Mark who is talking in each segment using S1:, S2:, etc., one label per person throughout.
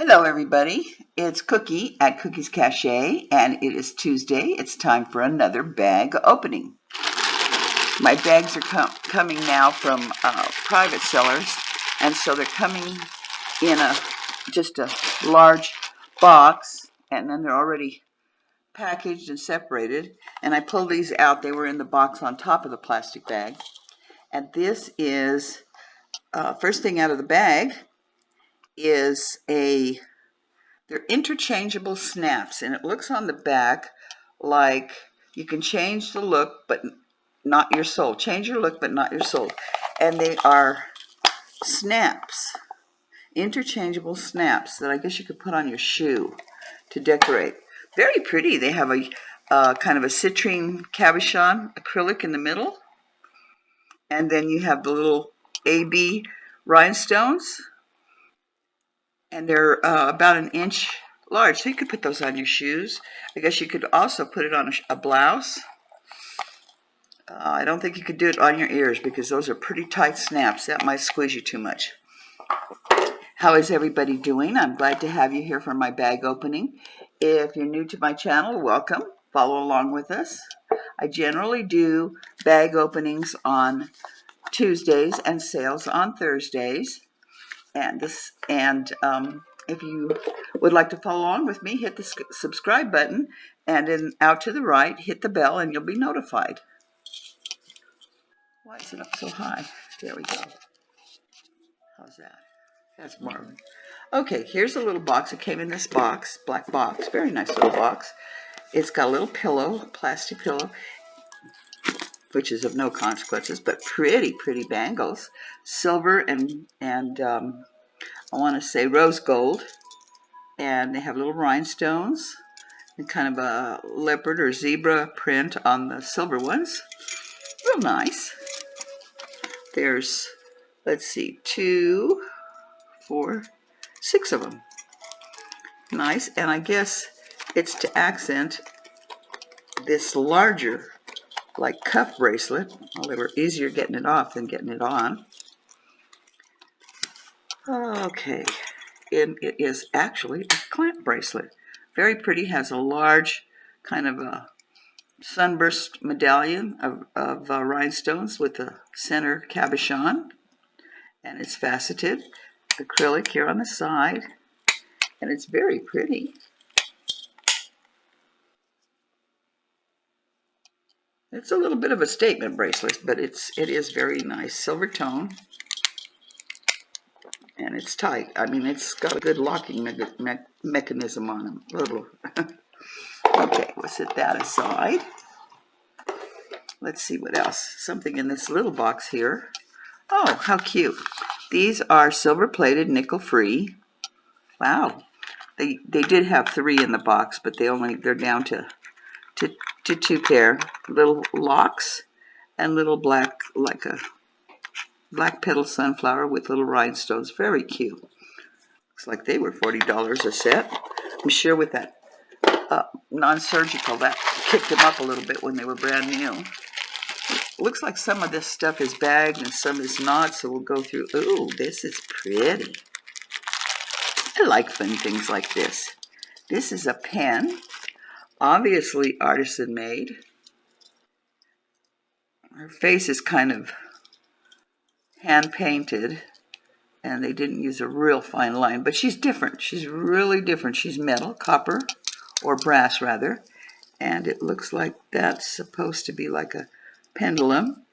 S1: Hello, everybody. It's Cookie at Cookie's Cache, and it is Tuesday. It's time for another bag opening. My bags are coming now from private sellers, and so they're coming in just a large box, and then they're already packaged and separated. And I pulled these out. They were in the box on top of the plastic bag. And this is, first thing out of the bag is they're interchangeable snaps, and it looks on the back like you can change the look but not your soul. Change your look but not your soul. And they are snaps, interchangeable snaps that I guess you could put on your shoe to decorate. Very pretty. They have a kind of a citrine cabochon acrylic in the middle, and then you have the little AB rhinestones, and they're about an inch large, so you could put those on your shoes. I guess you could also put it on a blouse. I don't think you could do it on your ears because those are pretty tight snaps. That might squeeze you too much. How is everybody doing? I'm glad to have you here for my bag opening. If you're new to my channel, welcome. Follow along with us. I generally do bag openings on Tuesdays and sales on Thursdays. And if you would like to follow along with me, hit the subscribe button, and then out to the right, hit the bell, and you'll be notified. Why is it up so high? There we go. How's that? That's marvelous. Okay, here's a little box. It came in this box, black box, very nice little box. It's got a little pillow, plastic pillow, which is of no consequences, but pretty, pretty bangles. Silver and I want to say rose gold. And they have little rhinestones and kind of a leopard or zebra print on the silver ones. Real nice. There's, let's see, 2, 4, 6 of them. Nice. And I guess it's to accent this larger, like cuff bracelet. Well, they were easier getting it off than getting it on. Okay. And it is actually a clamp bracelet. Very pretty. Has a large kind of a sunburst medallion of rhinestones with the center cabochon, and it's faceted acrylic here on the side, and it's very pretty. It's a little bit of a statement bracelet, but it is very nice. Silver tone, and it's tight. I mean, it's got a good locking mechanism on them. Little. Okay, we'll set that aside. Let's see what else. Something in this little box here. Oh, how cute. These are silver-plated, nickel-free. Wow. They did have 3 in the box, but they're down to 2 pair. Little locks and little black, like a black petal sunflower with little rhinestones. Very cute. Looks like they were $40 a set. I'm sure with that non-surgical, that kicked them up a little bit when they were brand new. Looks like some of this stuff is bagged and some is not, so we'll go through. Ooh, this is pretty. I like fun things like this. This is a pen, obviously artisan made. Her face is kind of hand painted, and they didn't use a real fine line, but she's different. She's really different. She's metal, copper, or brass rather, and it looks like that's supposed to be like a pendulum.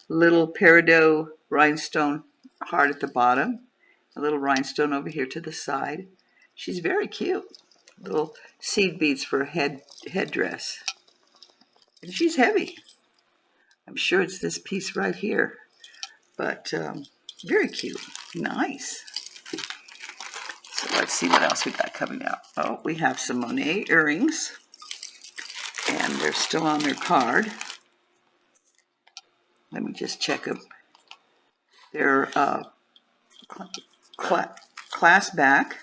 S1: Little peridot rhinestone heart at the bottom. A little rhinestone over here to the side. She's very cute. Little seed beads for a headdress. And she's heavy. I'm sure it's this piece right here. But very cute. Nice. So let's see what else we got coming out. Oh, we have some Monet earrings. And they're still on their card. Let me just check them. They're clasp back,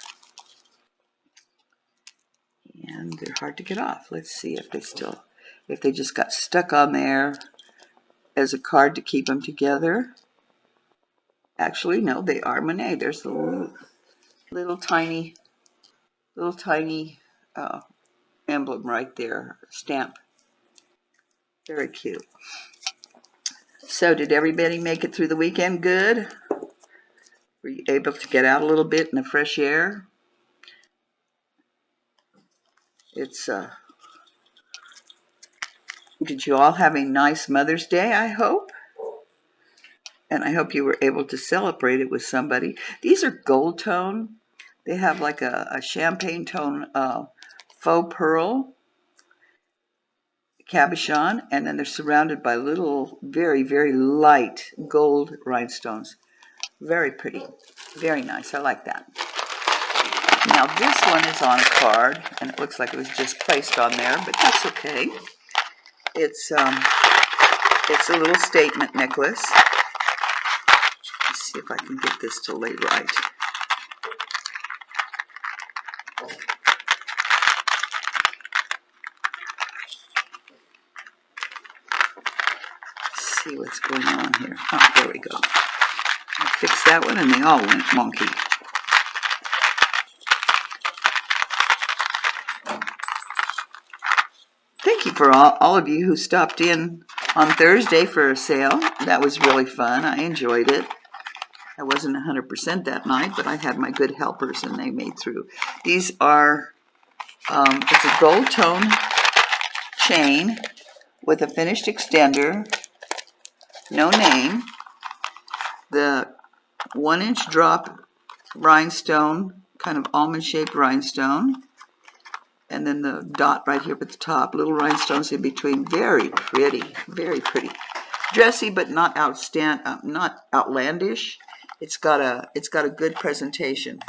S1: and they're hard to get off. Let's see if they just got stuck on there as a card to keep them together. Actually, no, they are Monet. There's the little tiny Little tiny emblem right there, stamp. Very cute. So did everybody make it through the weekend good? Were you able to get out a little bit in the fresh air? Did you all have a nice Mother's Day, I hope? And I hope you were able to celebrate it with somebody. These are gold tone. They have like a champagne tone faux pearl cabochon, and then they're surrounded by little, very, very light gold rhinestones. Very pretty. Very nice. I like that. Now this one is on a card, and it looks like it was just placed on there, but that's okay. It's a little statement necklace. Let's see if I can get this to lay right. Let's see what's going on here. Oh, there we go. I fixed that one, and they all went wonky. Thank you for all of you who stopped in on Thursday for a sale. That was really fun. I enjoyed it. I wasn't 100% that night, but I had my good helpers and they made through. These are, it's a gold tone chain with a finished extender, no name, the 1-inch drop rhinestone, kind of almond-shaped rhinestone, and then the dot right here at the top, little rhinestones in between. Very pretty, very pretty. Dressy, but not outlandish. It's got a good presentation.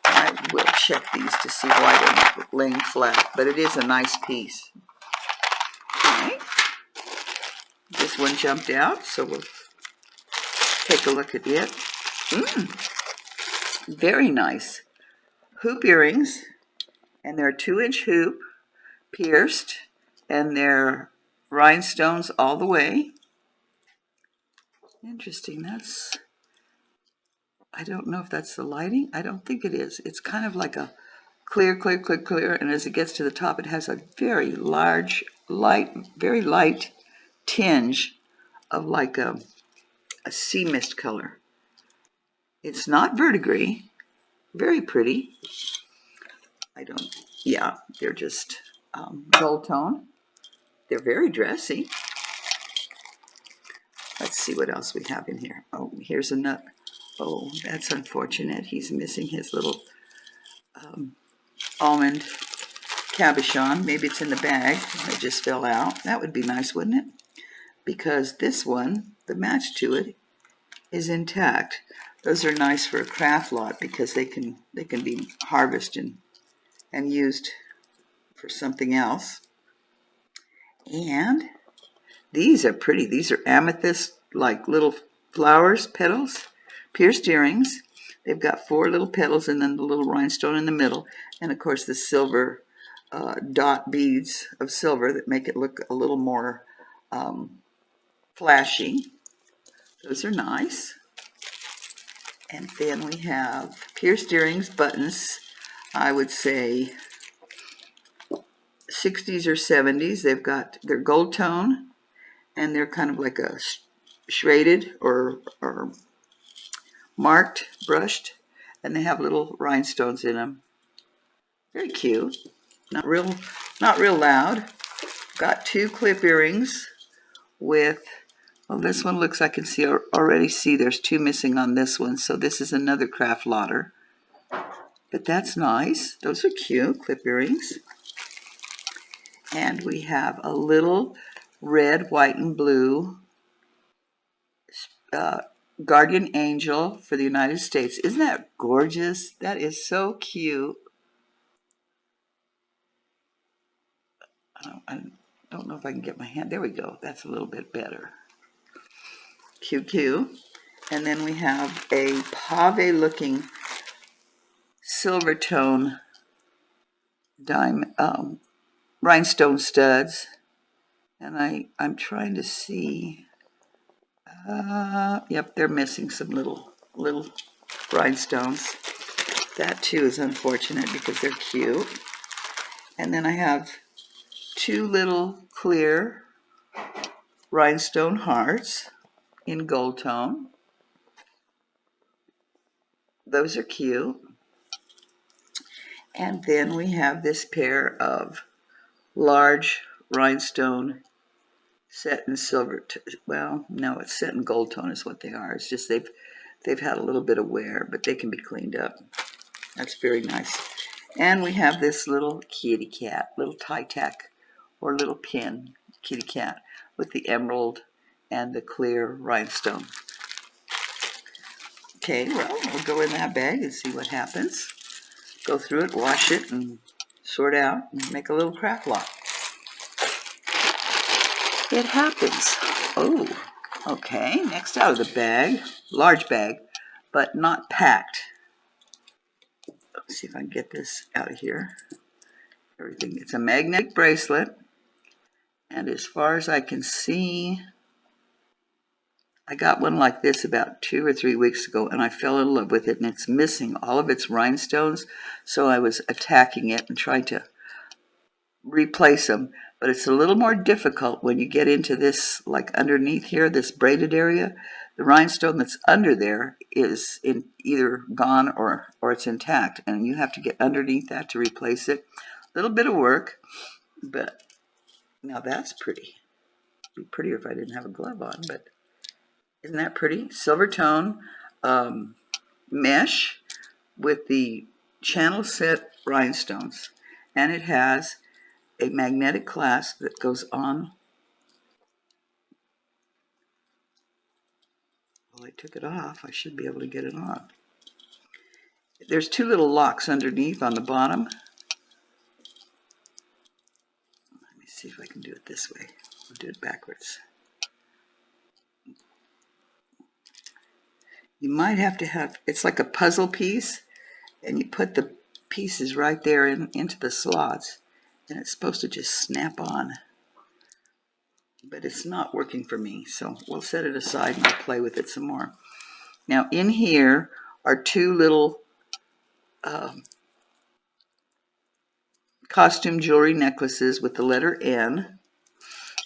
S1: I will check these to see why they're not laying flat, but it is a nice piece. Okay. This one jumped out, so we'll take a look at it. Very nice. Hoop earrings. And they're 2-inch hoop, pierced, and they're rhinestones all the way. Interesting. I don't know if that's the lighting. I don't think it is. It's kind of like a clear, and as it gets to the top, it has a very large, very light tinge of like a sea mist color. It's not verdigris. Very pretty. They're just gold tone. They're very dressy. Let's see what else we have in here. Oh, here's a nut. Oh, that's unfortunate. He's missing his little almond cabochon. Maybe it's in the bag. It just fell out. That would be nice, wouldn't it? Because this one, the match to it, is intact. Those are nice for a craft lot because they can be harvested and used for something else. And these are pretty. These are amethyst, like little flowers, petals, pierced earrings. They've got 4 little petals and then the little rhinestone in the middle. And of course the silver dot beads of silver that make it look a little more flashy. Those are nice. And then we have pierced earrings, buttons, I would say 60s or 70s. They're gold tone, and they're kind of like a shaded or marked, brushed, and they have little rhinestones in them. Very cute. Not real loud. Got 2 clip earrings with, well, this one looks, I can already see there's 2 missing on this one, so this is another craft lotter. But that's nice. Those are cute, clip earrings. And we have a little red, white, and blue guardian angel for the United States. Isn't that gorgeous? That is so cute. I don't know if I can get my hand. There we go. That's a little bit better. Cute. And then we have a pave-looking silver tone rhinestone studs. And I'm trying to see. Yep, they're missing some little rhinestones. That too is unfortunate because they're cute. And then I have two little clear rhinestone hearts in gold tone. Those are cute. And then we have this pair of large rhinestone set in silver. Well, no, it's set in gold tone is what they are. It's just they've had a little bit of wear, but they can be cleaned up. That's very nice. And we have this little kitty cat, little tie tack or little pin kitty cat with the emerald and the clear rhinestone. Okay, well, we'll go in that bag and see what happens. Go through it, wash it, and sort out and make a little craft lot. It happens. Oh, okay. Next out of the bag, large bag, but not packed. Let's see if I can get this out of here. Everything. It's a magnetic bracelet, and as far as I can see, I got one like this about 2 or 3 weeks ago, and I fell in love with it, and it's missing all of its rhinestones, so I was attacking it and trying to replace them, but it's a little more difficult when you get into this, like underneath here, this braided area. The rhinestone that's under there is either gone or it's intact, and you have to get underneath that to replace it. A little bit of work, but now that's pretty. It'd be prettier if I didn't have a glove on, but isn't that pretty? Silver tone mesh with the channel set rhinestones, and it has a magnetic clasp that goes on. Well, I took it off. I should be able to get it on. There's two little locks underneath on the bottom. Let me see if I can do it this way. I'll do it backwards. You might have to have, it's like a puzzle piece, and you put the pieces right there into the slots, and it's supposed to just snap on. But it's not working for me, so we'll set it aside and I'll play with it some more. Now in here are two little costume jewelry necklaces with the letter N.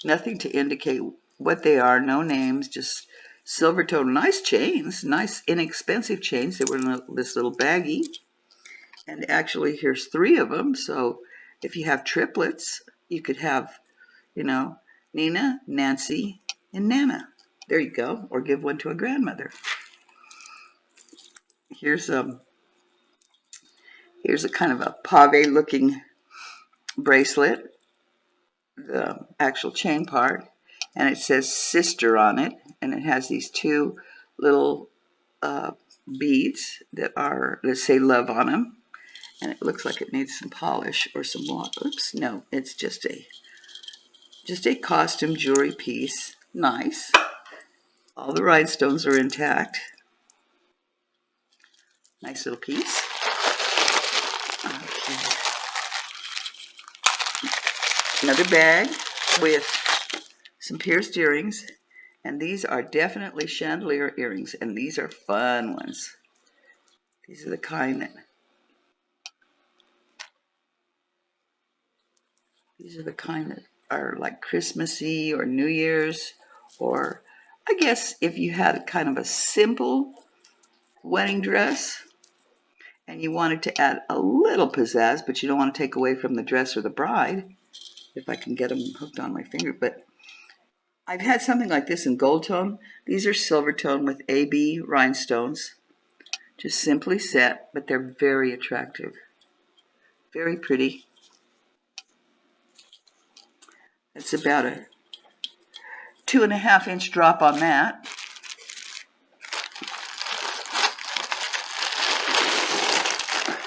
S1: Nothing to indicate what they are, no names, just silver tone. Nice chains, nice inexpensive chains. They were in this little baggie. And actually here's 3 of them, so if you have triplets, you could have, you know, Nina, Nancy, and Nana. There you go, or give one to a grandmother. Here's a kind of a pave-looking bracelet, the actual chain part, and it says sister on it, and it has these 2 little beads that say love on them, and it looks like it needs some polish or some water. Oops, no, it's just a costume jewelry piece. Nice. All the rhinestones are intact. Nice little piece. Okay. Another bag with some pierced earrings, and these are definitely chandelier earrings, and these are fun ones. These are the kind that are like Christmassy or New Year's, or I guess if you had kind of a simple wedding dress and you wanted to add a little pizzazz, but you don't want to take away from the dress or the bride, if I can get them hooked on my finger. But I've had something like this in gold tone. These are silver tone with AB rhinestones, just simply set, but they're very attractive, very pretty. It's about a 2.5-inch drop on that.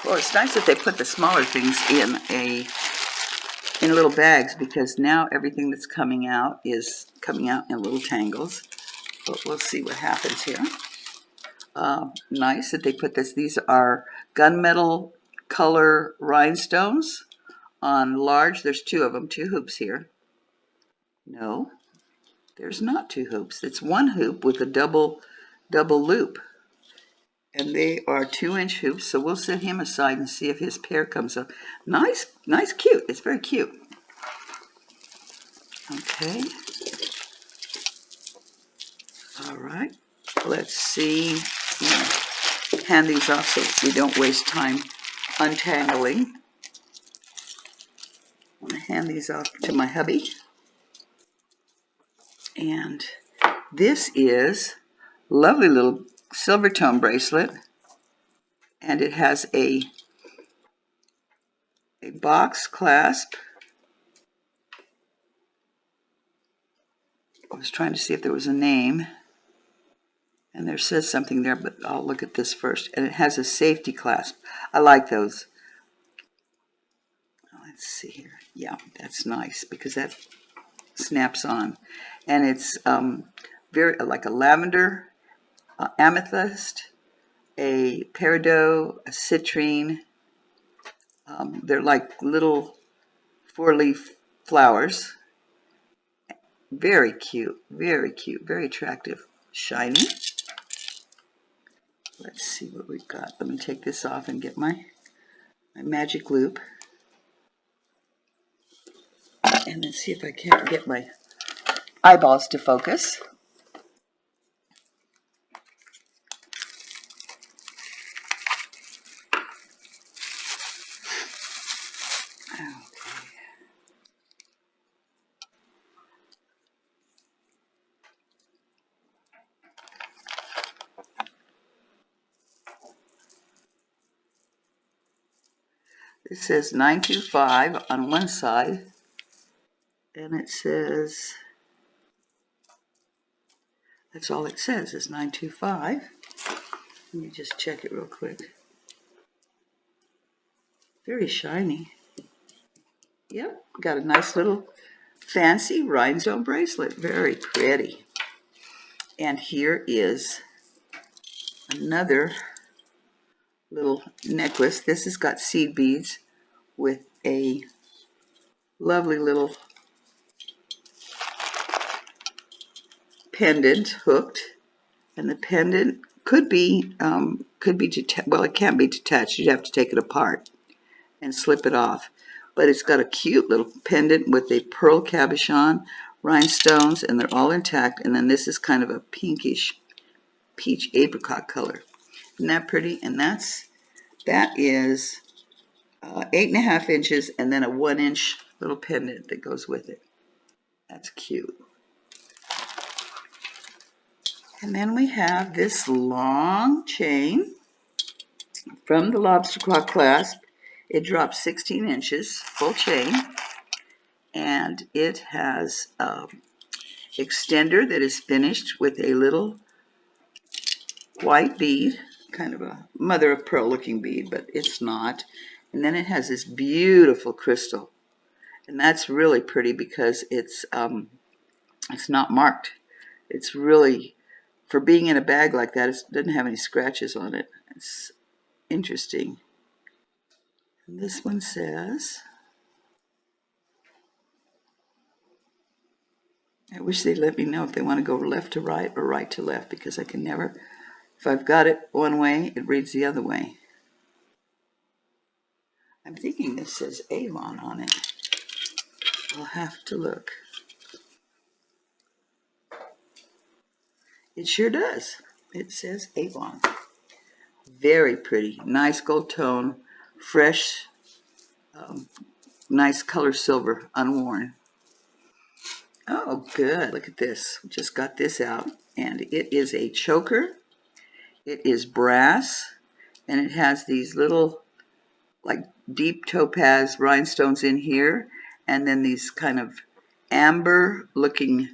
S1: Well, it's nice that they put the smaller things in little bags, because now everything that's coming out is coming out in little tangles. But we'll see what happens here. Nice that they put this. These are gunmetal color rhinestones on large. There's 2 of them, 2 hoops here. No, there's not 2 hoops. It's 1 hoop with a double loop. And they are 2-inch hoops, so we'll set him aside and see if his pair comes up. Nice, nice, cute. It's very cute. Okay. All right. Let's see. Hand these off so we don't waste time untangling. I'm going to hand these off to my hubby. And this is a lovely little silver tone bracelet. And it has a box clasp. I was trying to see if there was a name. And there says something there, but I'll look at this first. And it has a safety clasp. I like those. Let's see here. Yeah, that's nice because that snaps on. And it's very like a lavender, amethyst, a peridot, a citrine. They're like little 4-leaf flowers. Very cute, very attractive. Shiny. Let's see what we've got. Let me take this off and get my magic loop. And then see if I can't get my eyeballs to focus. It says 925 on one side, and it says, that's all it says is 925. Let me just check it real quick. Very shiny. Yep, got a nice little fancy rhinestone bracelet. Very pretty. And here is another little necklace. This has got seed beads with a lovely little pendant hooked, and the pendant could be well, it can't be detached. You'd have to take it apart and slip it off. But it's got a cute little pendant with a pearl cabochon, rhinestones, and they're all intact. And then this is kind of a pinkish peach apricot color. Isn't that pretty? And that is 8.5 inches, and then a 1-inch little pendant that goes with it. That's cute. And then we have this long chain from the lobster claw clasp. It drops 16 inches, full chain, and it has extender that is finished with a little white bead, kind of a mother of pearl looking bead, but it's not. And then it has this beautiful crystal, and that's really pretty because it's not marked. It's really, for being in a bag like that, it doesn't have any scratches on it. It's interesting. And this one says, I wish they'd let me know if they want to go left to right or right to left, because I can never, if I've got it one way, it reads the other way. I'm thinking this says Avon on it. I'll have to look. It sure does. It says Avon. Very pretty. Nice gold tone. Fresh, nice color silver, unworn. Oh, good. Look at this. We just got this out. And it is a choker. It is brass. And it has these little, like, deep topaz rhinestones in here. And then these kind of amber-looking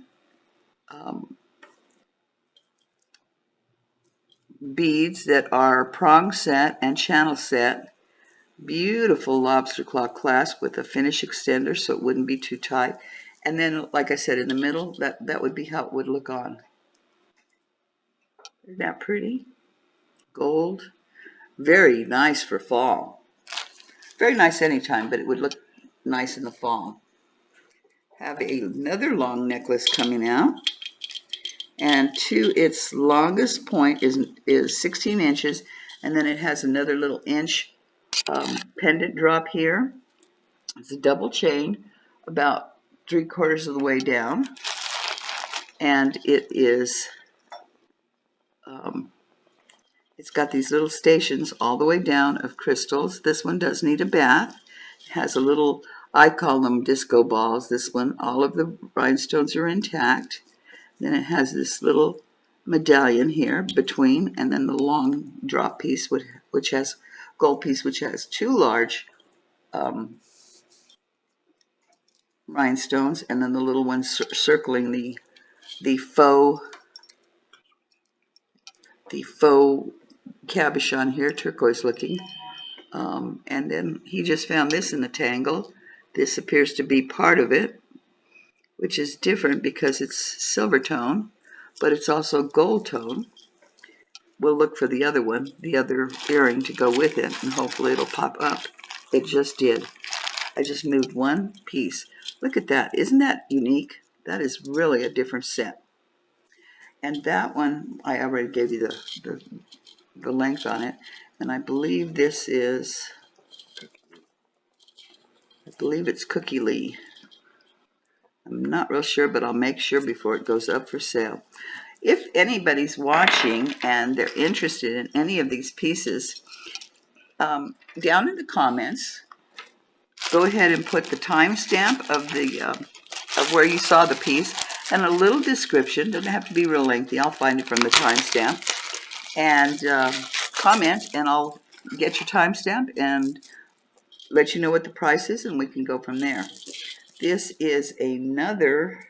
S1: beads that are prong set and channel set. Beautiful lobster claw clasp with a finish extender so it wouldn't be too tight. And then, like I said, in the middle, that would be how it would look on. Isn't that pretty? Gold. Very nice for fall. Very nice anytime, but it would look nice in the fall. Have another long necklace coming out. and to its longest point is 16 inches, and then it has another little inch pendant drop here. It's a double chain, about 3/4 of the way down, and it's got these little stations all the way down of crystals. This one does need a bath. It has a little, I call them disco balls. This one, all of the rhinestones are intact. Then it has this little medallion here between, and then the long drop piece, which has gold piece, which has two large rhinestones, and then the little one circling the faux cabochon here, turquoise looking. And then he just found this in the tangle. This appears to be part of it, which is different because it's silver tone, but it's also gold tone. We'll look for the other one, the other earring to go with it, and hopefully it'll pop up. It just did. I just moved one piece. Look at that. Isn't that unique? That is really a different set. And that one, I already gave you the length on it. And I believe this is, it's Cookie Lee. I'm not real sure, but I'll make sure before it goes up for sale. If anybody's watching and they're interested in any of these pieces, down in the comments, go ahead and put the timestamp of where you saw the piece and a little description. Doesn't have to be real lengthy. I'll find it from the timestamp. And comment, and I'll get your timestamp and let you know what the price is, and we can go from there. This is another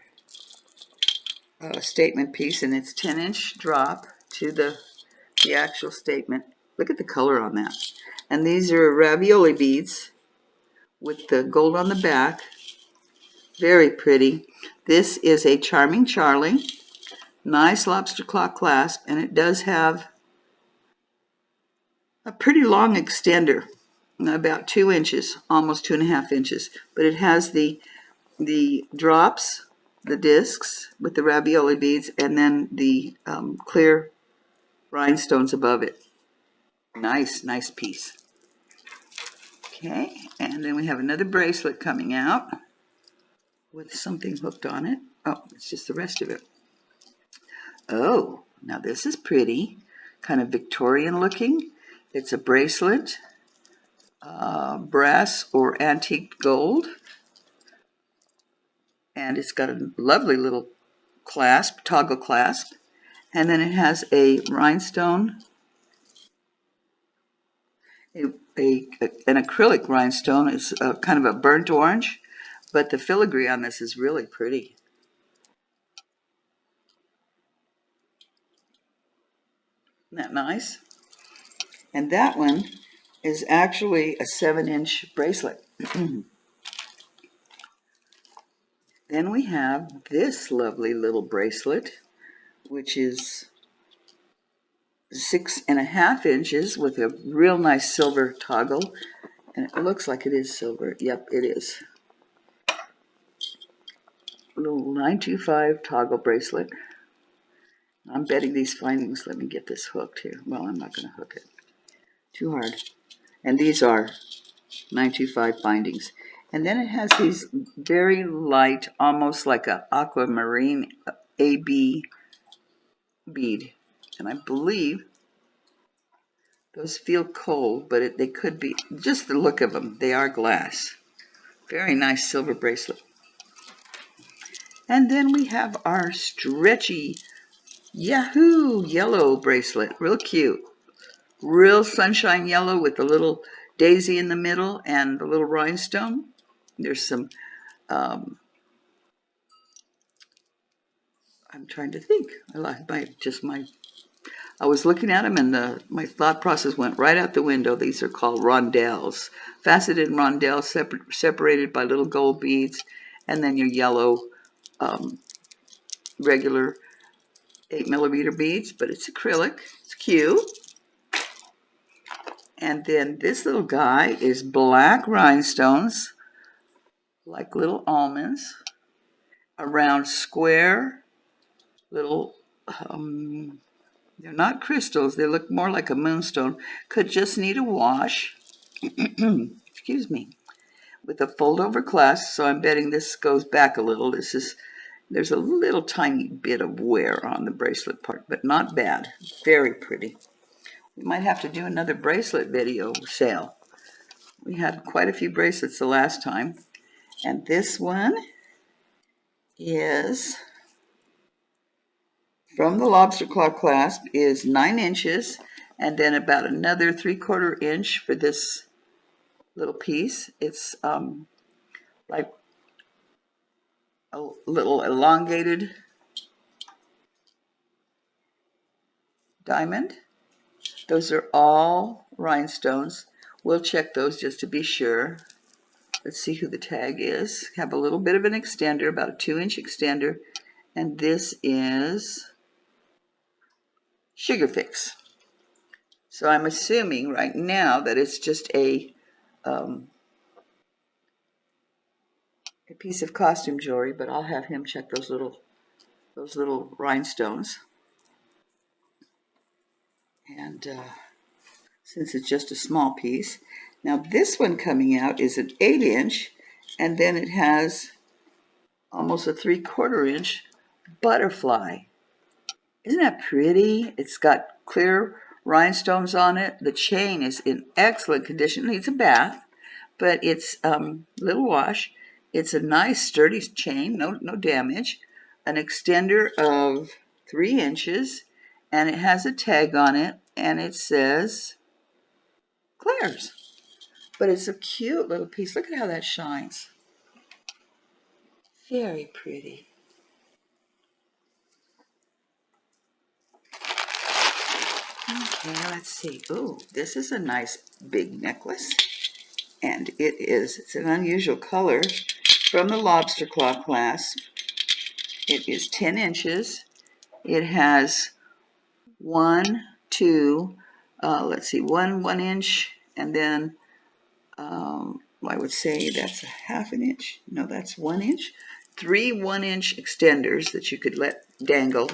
S1: statement piece, and it's 10-inch drop to the actual statement. Look at the color on that. And these are ravioli beads with the gold on the back. Very pretty. This is a Charming Charlie. Nice lobster claw clasp, and it does have a pretty long extender, about 2 inches, almost 2.5 inches. But it has the drops, the discs with the ravioli beads, and then the clear rhinestones above it. Nice, nice piece. Okay, and then we have another bracelet coming out with something hooked on it. Oh, it's just the rest of it. Oh, now this is pretty, kind of Victorian looking. It's a bracelet, brass or antique gold, and it's got a lovely little clasp, toggle clasp, and then it has a rhinestone, an acrylic rhinestone. It's kind of a burnt orange, but the filigree on this is really pretty. Isn't that nice? And that one is actually a 7-inch bracelet. Then we have this lovely little bracelet, which is 6.5 inches with a real nice silver toggle. And it looks like it is silver. Yep, it is. A little 925 toggle bracelet. I'm betting these findings. Let me get this hooked here. Well, I'm not going to hook it. Too hard. And these are 925 bindings. And then it has these very light, almost like a aquamarine AB bead. And I believe those feel cold, but they could be, just the look of them, they are glass. Very nice silver bracelet. And then we have our stretchy Yahoo yellow bracelet. Real cute. Real sunshine yellow with the little daisy in the middle and the little rhinestone. There's some, I'm trying to think. I was looking at them and my thought process went right out the window. These are called rondelles. Faceted rondelles separated by little gold beads, and then your yellow regular 8mm beads, but it's acrylic. It's cute. And then this little guy is black rhinestones, like little almonds, around square little they're not crystals. They look more like a moonstone. Could just need a wash. Excuse me. With a fold-over clasp, so I'm betting this goes back a little. There's a little tiny bit of wear on the bracelet part, but not bad. Very pretty. We might have to do another bracelet video sale. We had quite a few bracelets the last time. And this one is from the lobster claw clasp, is 9 inches, and then about another 3/4 inch for this little piece. It's like a little elongated diamond. Those are all rhinestones. We'll check those just to be sure. Let's see who the tag is. Have a little bit of an extender, about a 2-inch extender, and this is Sugar Fix. So I'm assuming right now that it's just a piece of costume jewelry, but I'll have him check those little rhinestones. And since it's just a small piece. Now this one coming out is an 8-inch, and then it has almost a 3/4 inch butterfly. Isn't that pretty? It's got clear rhinestones on it. The chain is in excellent condition. It needs a bath, but it's little wash. It's a nice sturdy chain, no damage. An extender of 3 inches, and it has a tag on it, and it says Claire's. But it's a cute little piece. Look at how that shines. Very pretty. Okay, let's see. Ooh, this is a nice big necklace. And it's an unusual color from the lobster claw clasp. It is 10 inches. It has one 1 inch, and then I would say that's a 1/2 inch. No, that's 1 inch. 3 1-inch extenders that you could let dangle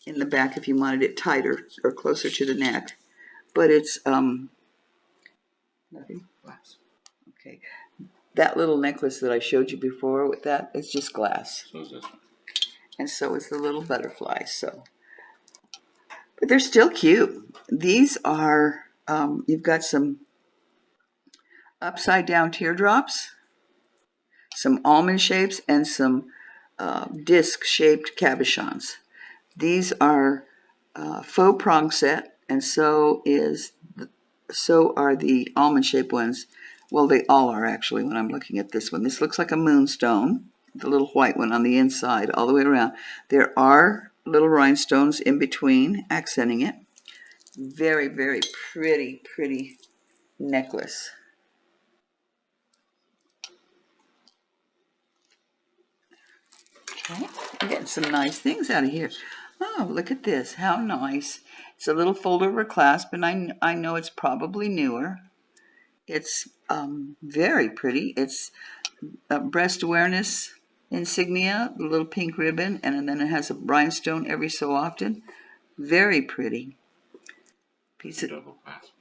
S1: in the back if you wanted it tighter or closer to the neck. But it's nothing. Okay, that little necklace that I showed you before with that is just glass. So is this one. And so is the little butterfly. So, but they're still cute. These are you've got some upside down teardrops, some almond shapes, and some disc shaped cabochons. These are faux prong set, and so are the almond shaped ones. Well, they all are actually when I'm looking at this one. This looks like a moonstone, the little white one on the inside all the way around. There are little rhinestones in between accenting it. Very, very pretty, pretty necklace. Okay, I'm getting some nice things out of here. Oh, look at this. How nice. It's a little fold-over clasp, and I know it's probably newer. It's very pretty. It's a breast awareness insignia, the little pink ribbon, and then it has a rhinestone every so often. Very pretty. Piece of double clasp.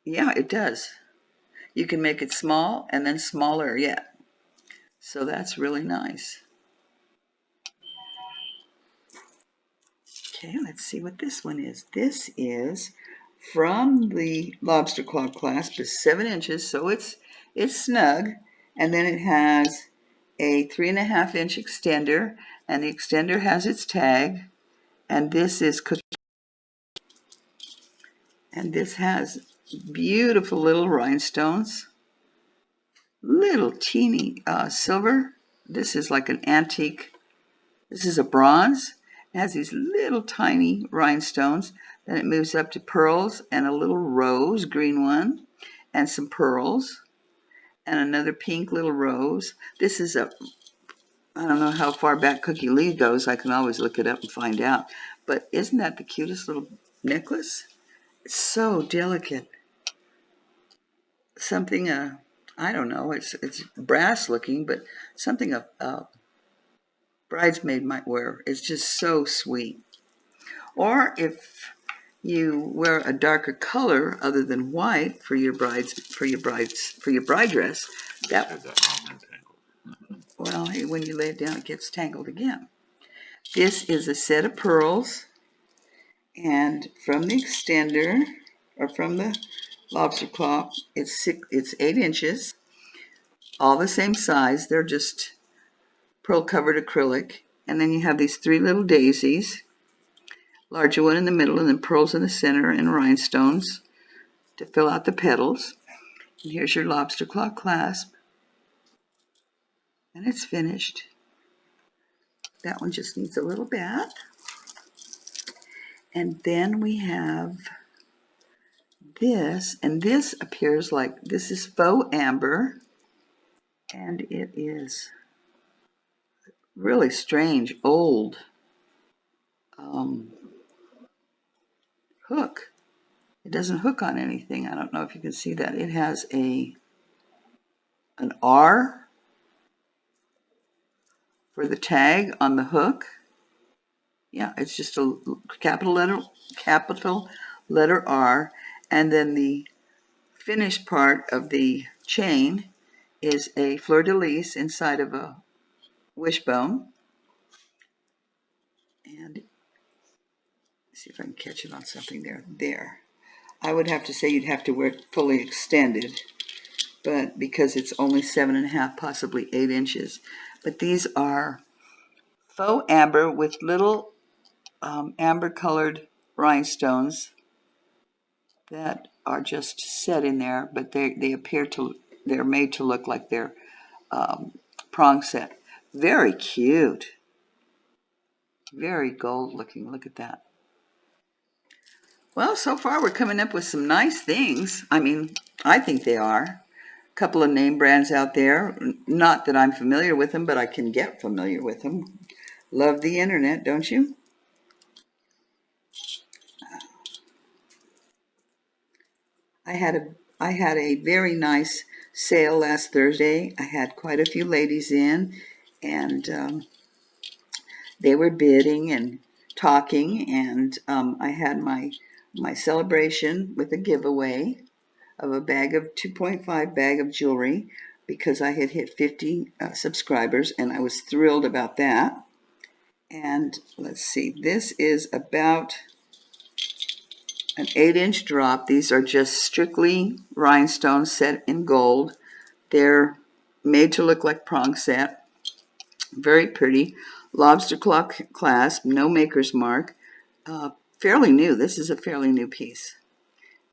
S1: Yeah, it does. You can make it small and then smaller yet. So that's really nice. Okay, let's see what this one is. This is from the lobster claw clasp. It's 7 inches, so it's snug. And then it has a 3.5 inch extender, and the extender has its tag. And this is cookie. And this has beautiful little rhinestones, little teeny silver. This is like an antique. This is a bronze. It has these little tiny rhinestones. Then it moves up to pearls and a little rose, green one, and some pearls, and another pink little rose. This is I don't know how far back Cookie Lee goes. I can always look it up and find out. But isn't that the cutest little necklace? It's so delicate. Something, I don't know, it's brass looking, but something a bridesmaid might wear. It's just so sweet. Or if you wear a darker color other than white for your bride dress, well, when you lay it down, it gets tangled again. This is a set of pearls, and from the extender, or from the lobster claw, it's 8 inches, all the same size. They're just pearl covered acrylic. And then you have these 3 little daisies, larger one in the middle, and then pearls in the center, and rhinestones to fill out the petals. And here's your lobster claw clasp, and it's finished. That one just needs a little bath. And then we have this, and this appears like, this is faux amber, and it is really strange, old hook. It doesn't hook on anything. I don't know if you can see that. It has an R for the tag on the hook. Yeah, it's just a capital letter R, and then the finished part of the chain is a fleur-de-lis inside of a wishbone. And see if I can catch it on something there. There. I would have to say you'd have to wear it fully extended, but because it's only 7.5, possibly 8 inches. But these are faux amber with little amber-colored rhinestones that are just set in there, but they're made to look like they're prong set. Very cute. Very gold looking. Look at that. Well, so far we're coming up with some nice things. I mean, I think they are. A couple of name brands out there. Not that I'm familiar with them, but I can get familiar with them. Love the internet, don't you? I had a very nice sale last Thursday. I had quite a few ladies in, and they were bidding and talking, and I had my celebration with a giveaway of a bag of 2.5 bag of jewelry because I had hit 50 subscribers, and I was thrilled about that. And let's see, this is about an 8-inch drop. These are just strictly rhinestones set in gold. They're made to look like prong set. Very pretty. Lobster claw clasp, no maker's mark. Fairly new. This is a fairly new piece.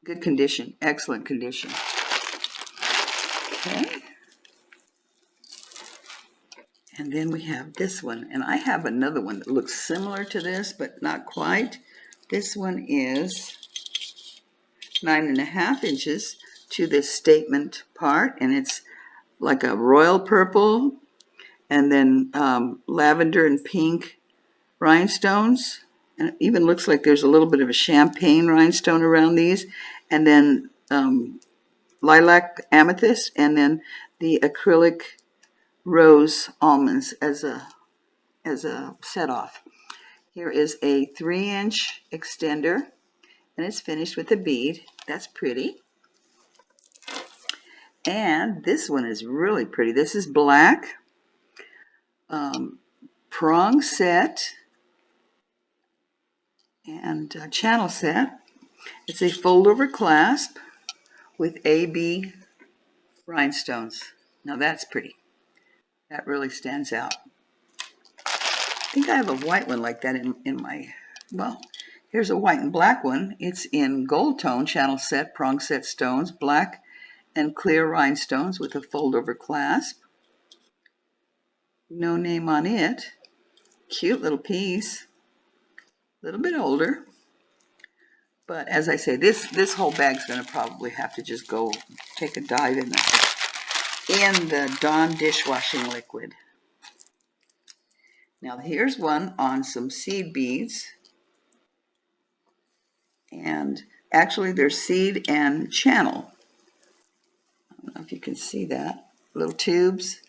S1: Good condition, excellent condition. Okay. And then we have this one. And I have another one that looks similar to this, but not quite. This one is 9.5 inches to this statement part, and it's like a royal purple, and then lavender and pink rhinestones, and it even looks like there's a little bit of a champagne rhinestone around these, and then lilac amethyst, and then the acrylic rose almonds as a set off. Here is a 3-inch extender, and it's finished with a bead. That's pretty. And this one is really pretty. This is black, prong set, and channel set. It's a fold-over clasp with AB rhinestones. Now that's pretty. That really stands out. I think I have a white one like that in my, well, here's a white and black one. It's in gold tone, channel set, prong set stones, black and clear rhinestones with a fold-over clasp. No name on it. Cute little piece. A little bit older. But as I say, this whole bag's going to probably have to just go take a dive in the Dawn dishwashing liquid. Now here's one on some seed beads. And actually there's seed and channel. I don't know if you can see that. Little tubes,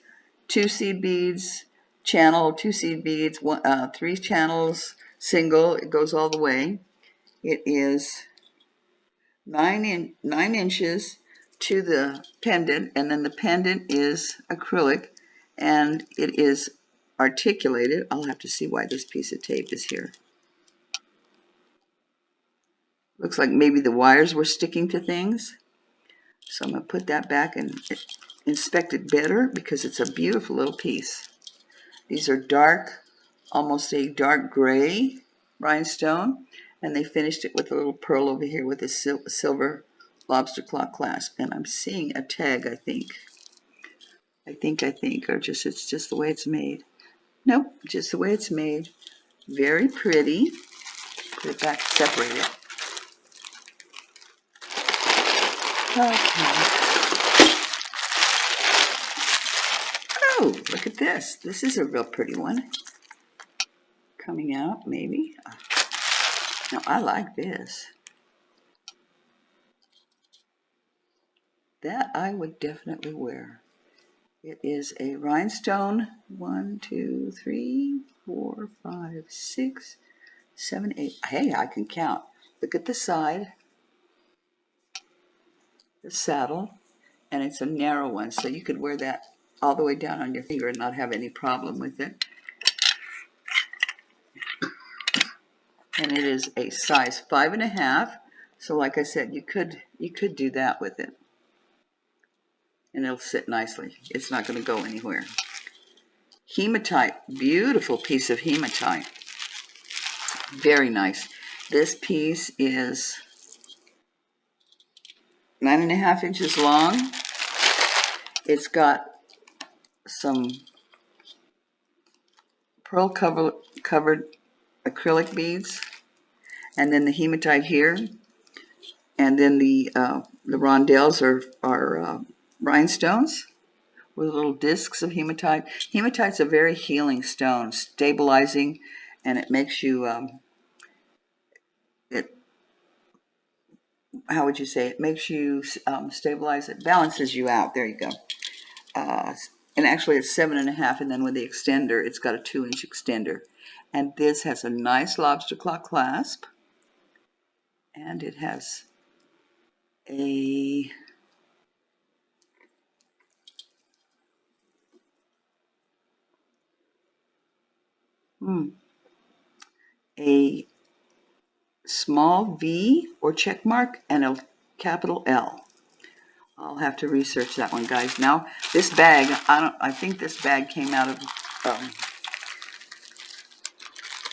S1: 2 seed beads, channel, 2 seed beads, 3 channels, single. It goes all the way. It is 9 inches to the pendant, and then the pendant is acrylic, and it is articulated. I'll have to see why this piece of tape is here. Looks like maybe the wires were sticking to things. So I'm going to put that back and inspect it better because it's a beautiful little piece. These are dark, almost a dark gray rhinestone, and they finished it with a little pearl over here with a silver lobster claw clasp. And I'm seeing a tag, I think, or just it's just the way it's made. Nope, just the way it's made. Very pretty. Put it back, separate it. Okay. Oh, look at this. This is a real pretty one. Coming out, maybe. Now, I like this. That I would definitely wear. It is a rhinestone. 1, 2, 3, 4, 5, 6, 7, 8. Hey, I can count. Look at the side, the saddle, and it's a narrow one, so you could wear that all the way down on your finger and not have any problem with it. And it is a size 5.5. So like I said, you could do that with it. And it'll sit nicely. It's not going to go anywhere. Hematite, beautiful piece of hematite. Very nice. This piece is 9.5 inches long. It's got some pearl covered acrylic beads, and then the hematite here, and then the rondelles are rhinestones with little discs of hematite. Hematite's a very healing stone, stabilizing, and it makes you how would you say, it makes you stabilize it, balances you out. There you go. And actually it's 7.5, and then with the extender, it's got a 2-inch extender. And this has a nice lobster claw clasp, and it has a a small V or check mark and a capital L. I'll have to research that one, guys. Now, this bag, I think this bag came out of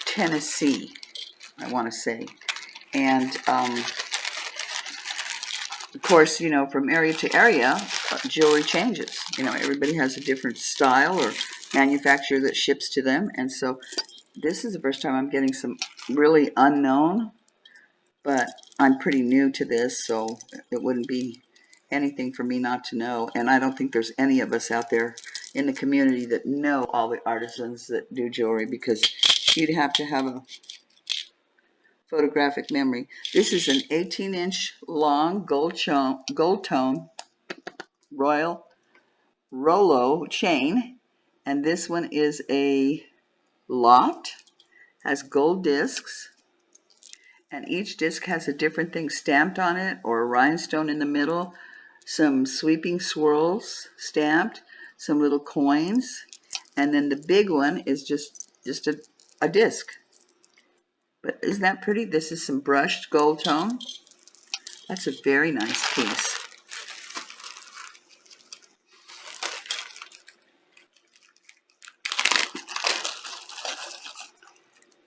S1: Tennessee, I want to say. And, of course, you know, from area to area, jewelry changes. You know, everybody has a different style or manufacturer that ships to them. And so this is the first time I'm getting some really unknown, but I'm pretty new to this, so it wouldn't be anything for me not to know. And I don't think there's any of us out there in the community that know all the artisans that do jewelry, because you'd have to have a photographic memory. This is an 18-inch long gold tone Royal Rollo chain, and this one is a loft, has gold discs, and each disc has a different thing stamped on it, or a rhinestone in the middle, some sweeping swirls stamped, some little coins, and then the big one is just a disc. But isn't that pretty? This is some brushed gold tone. That's a very nice piece.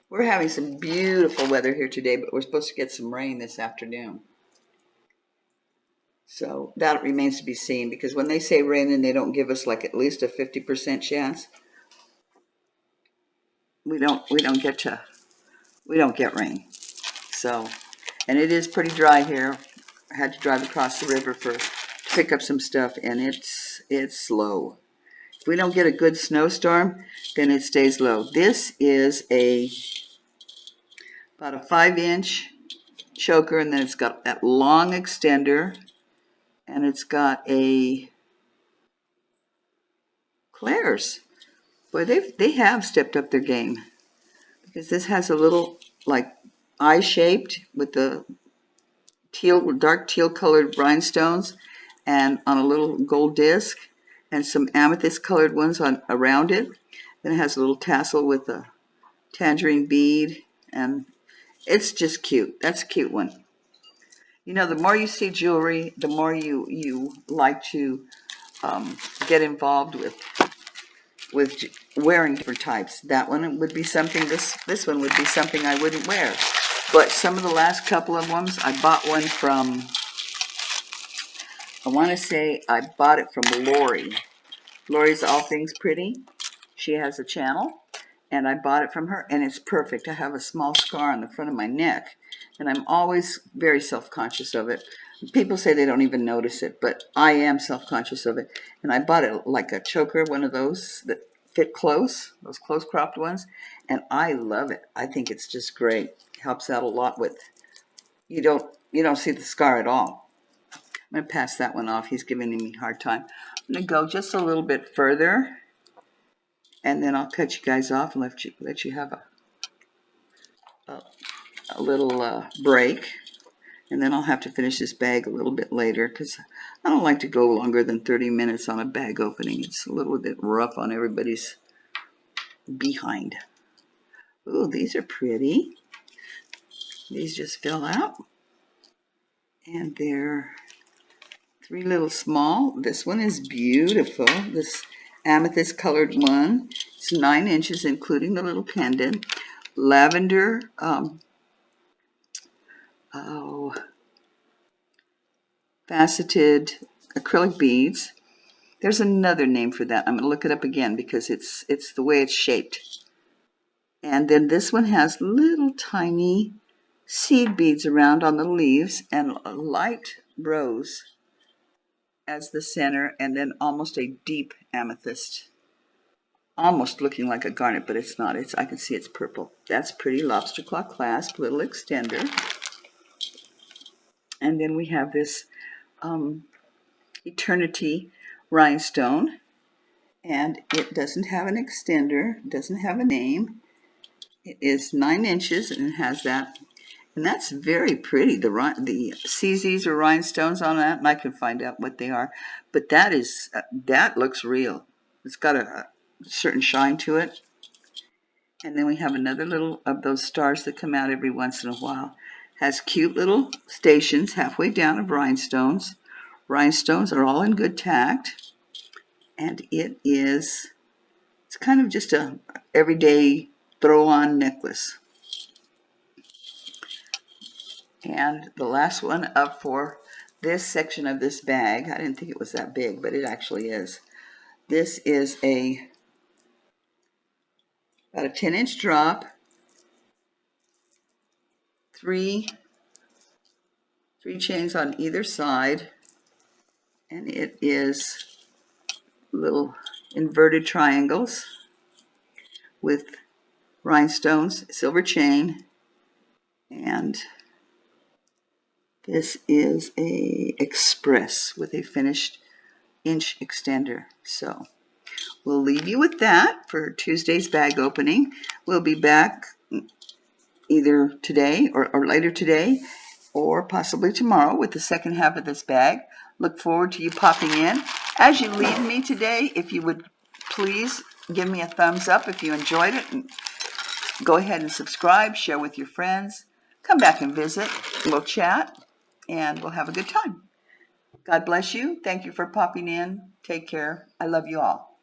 S1: We're having some beautiful weather here today, but we're supposed to get some rain this afternoon. So that remains to be seen, because when they say rain and they don't give us like at least a 50% chance, we don't get rain. So, and it is pretty dry here. I had to drive across the river to pick up some stuff, and it's low. If we don't get a good snowstorm, then it stays low. This is about a 5-inch choker, and then it's got that long extender, and it's got a Claire's. Boy, they have stepped up their game, because this has a little like eye shaped with the dark teal colored rhinestones and on a little gold disc, and some amethyst colored ones on around it. Then it has a little tassel with a tangerine bead, and it's just cute. That's a cute one. You know, the more you see jewelry, the more you like to get involved with wearing different types. That one would be something. This one would be something I wouldn't wear. But some of the last couple of ones, I bought one from. I want to say I bought it from Lori. Lori's All Things Pretty. She has a channel, and I bought it from her, and it's perfect. I have a small scar on the front of my neck, and I'm always very self-conscious of it. People say they don't even notice it, but I am self-conscious of it. And I bought it like a choker, one of those that fit close, those close-cropped ones, and I love it. I think it's just great. It helps out a lot with, you don't see the scar at all. I'm going to pass that one off. He's giving me a hard time. I'm going to go just a little bit further, and then I'll cut you guys off and let you have a little break. And then I'll have to finish this bag a little bit later because I don't like to go longer than 30 minutes on a bag opening. It's a little bit rough on everybody's behind. Ooh, these are pretty. These just fell out. And they're 3 little small. This one is beautiful. This amethyst colored one. It's 9 inches, including the little pendant. Lavender, faceted acrylic beads. There's another name for that. I'm going to look it up again because it's the way it's shaped. And then this one has little tiny seed beads around on the leaves and a light rose as the center, and then almost a deep amethyst. Almost looking like a garnet, but it's not. I can see it's purple. That's pretty. Lobster claw clasp, little extender. And then we have this Eternity rhinestone, and it doesn't have an extender, doesn't have a name. It is 9 inches and it has that, and that's very pretty. The CZs or rhinestones on that, and I can find out what they are, but that looks real. It's got a certain shine to it. And then we have another little of those stars that come out every once in a while. Has cute little stations halfway down of rhinestones. Rhinestones are all in good tact, and it's kind of just a everyday throw-on necklace. And the last one up for this section of this bag, I didn't think it was that big, but it actually is. This is about a 10-inch drop, three chains on either side, and it is little inverted triangles with rhinestones, silver chain, and this is a express with a finished inch extender. So we'll leave you with that for Tuesday's bag opening. We'll be back either today or later today, or possibly tomorrow with the second half of this bag. Look forward to you popping in. As you leave me today, if you would please give me a thumbs up if you enjoyed it, and go ahead and subscribe, share with your friends. Come back and visit. We'll chat, and we'll have a good time. God bless you. Thank you for popping in. Take care. I love you all.